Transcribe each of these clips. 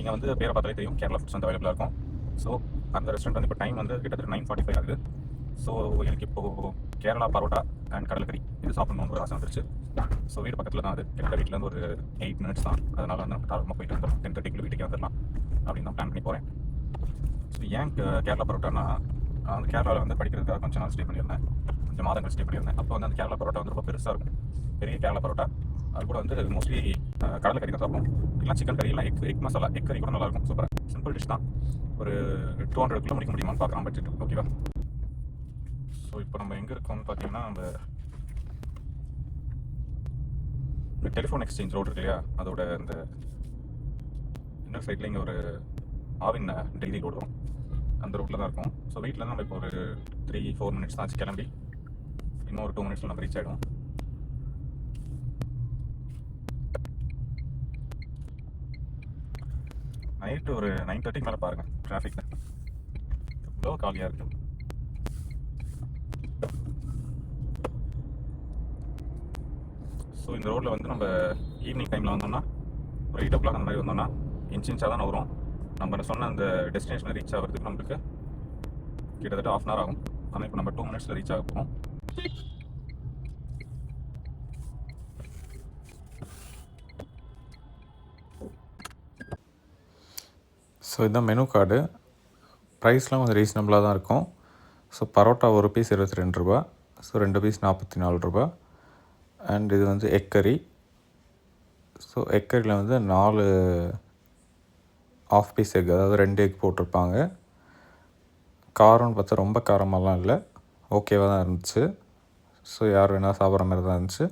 நீங்கள் வந்து பேரை பார்த்தாலே தெரியும், கேரளா ஃபுட்ஸ் வந்து அவைலபிளாக இருக்கும். ஸோ அந்த ரெஸ்டாரண்ட் வந்து இப்போ டைம் வந்து கிட்டத்தட்ட 9:45 ஆகுது. ஸோ எனக்கு இப்போது கேரளா பரோட்டா அண்ட் கடலைக்கறி இது சாப்பிடணும்னு ஒரு ஆசை வந்துருச்சு. ஸோ வீடு பக்கத்தில் தான், அது கிட்ட வீட்டிலேருந்து ஒரு 8 மினிட்ஸ் தான். அதனால் வந்து நம்ம தாராளமாக போயிட்டு வந்துடலாம். 10:30 வீட்டுக்கே வந்துடலாம் அப்படின்னு தான் பிளான் பண்ணி போகிறேன். ஸோ ஏன் கேரளா பரோட்டானா, அந்த கேரளாவில் வந்து படிக்கிறதுக்காக கொஞ்சம் நாள் ஸ்டே பண்ணியிருந்தேன், கொஞ்சம் மாதங்கள் ஸ்டே பண்ணியிருந்தேன். அப்போ வந்து அந்த கேரளா பரோட்டா வந்து ரொம்ப பெருசாக இருக்கும், பெரிய கேரளா பரோட்டா. அது கூட வந்து மோஸ்ட்லி கடலைக்கறி தான் சாப்பிடும், இல்லை சிக்கன் கறி, இல்லை எக் மசாலா. எக் கறி கூட நல்லாயிருக்கும், சூப்பராக. சிம்பிள் டிஷ் தான். ஒரு 200 கிலோ முடிக்க முடியுமான்னு பார்க்கலாம் பட்ஜெட். ஓகேவா? ஸோ இப்போ நம்ம எங்கே இருக்கோம்னு பார்த்தீங்கன்னா, இந்த டெலிஃபோன் எக்ஸ்சேஞ்ச் ரோடு இருக்கு இல்லையா, அதோட இந்த இன்னொரு சைடில் இங்கே ஒரு ஆவின் டெய்லி ரோடு வரும், அந்த ரோட்டில் தான் இருக்கும். ஸோ வீட்டில் நம்ம இப்போ ஒரு 3-4 மினிட்ஸ் தான் ஆச்சு கிளம்பி. இன்னும் ஒரு 2 மினிட்ஸில் நம்ம ரீச் ஆகிடும். நைட்டு ஒரு 9:30 மேலே பாருங்கள், டிராஃபிக் எவ்வளோ காலியாக இருக்குது. ஸோ இந்த ரோட்டில் வந்து நம்ம ஈவினிங் டைமில் வந்தோம்னா, ஒரு 8 o'clock அந்த மாதிரி வந்தோம்னா இன்ச்சாக தான் வரும். நம்ம சொன்ன அந்த டெஸ்டினேஷனை ரீச் ஆகிறதுக்கு நம்மளுக்கு கிட்டத்தட்ட 1/2 hour ஆகும். ஆனால் இப்போ நம்ம 2 மினிட்ஸில் ரீச் ஆக போகிறோம். ஸோ இதுதான் மெனு கார்டு. ப்ரைஸ்லாம் கொஞ்சம் ரீசனபிளாக தான் இருக்கும். ஸோ பரோட்டா ஒரு பீஸ் 22 ரூபா, ஸோ 2 பீஸ் 44 ரூபா. அண்ட் இது வந்து எக் கறி. ஸோ எக் கறியில் வந்து 4 ஆஃப் பீஸ் எக், அதாவது 2 எக் போட்டிருப்பாங்க. காரம்னு பார்த்தா ரொம்ப காரமெல்லாம் இல்லை, ஓகேவாக தான் இருந்துச்சு. ஸோ யார் வேணால் சாப்பிட்ற மாதிரி தான் இருந்துச்சு.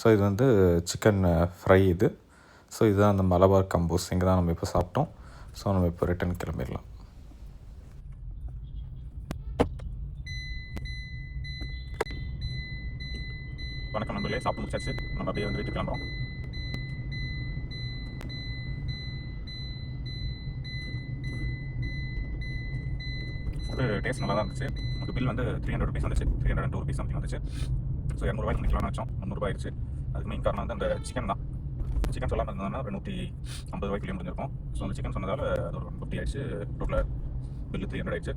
ஸோ இது வந்து சிக்கன் ஃப்ரை இது. ஸோ இதுதான் அந்த மலபார் கம்போஸ், இங்கே தான் நம்ம இப்போ சாப்பிட்டோம். ஸோ நம்ம இப்போ ரிட்டன் கிளம்பிடலாம். வணக்கம் நண்பர்களே, சாப்பிட்டு முடிச்சாச்சு. நம்ம அப்படியே வந்து வீட்டுக்கு கிளம்புறோம். ஃபுட்டு டேஸ்ட் நல்லா தான் இருந்துச்சு. நமக்கு பில் வந்து 300 rupees வந்துச்சு, 302 rupees சம்திங் வந்துச்சு. ஸோ 200 ரூபாய்க்கு பண்ணிக்கலாம்னு வச்சோம், 300 ரூபாய் ஆயிடுச்சு. அதுக்கு மெயின் காரணம் வந்து அந்த சிக்கன் தான். சிக்கன் சொல்லாமல் இருந்ததுன்னா ஒரு 150 ரூபாய்க்குள்ளே முடிஞ்சிருக்கும். ஸோ அந்த சிக்கன் சொன்னதால் அது ஒரு 150 ஆயிடுச்சு. டோட்டலாக பில்லு 300 ஆயிடுச்சு.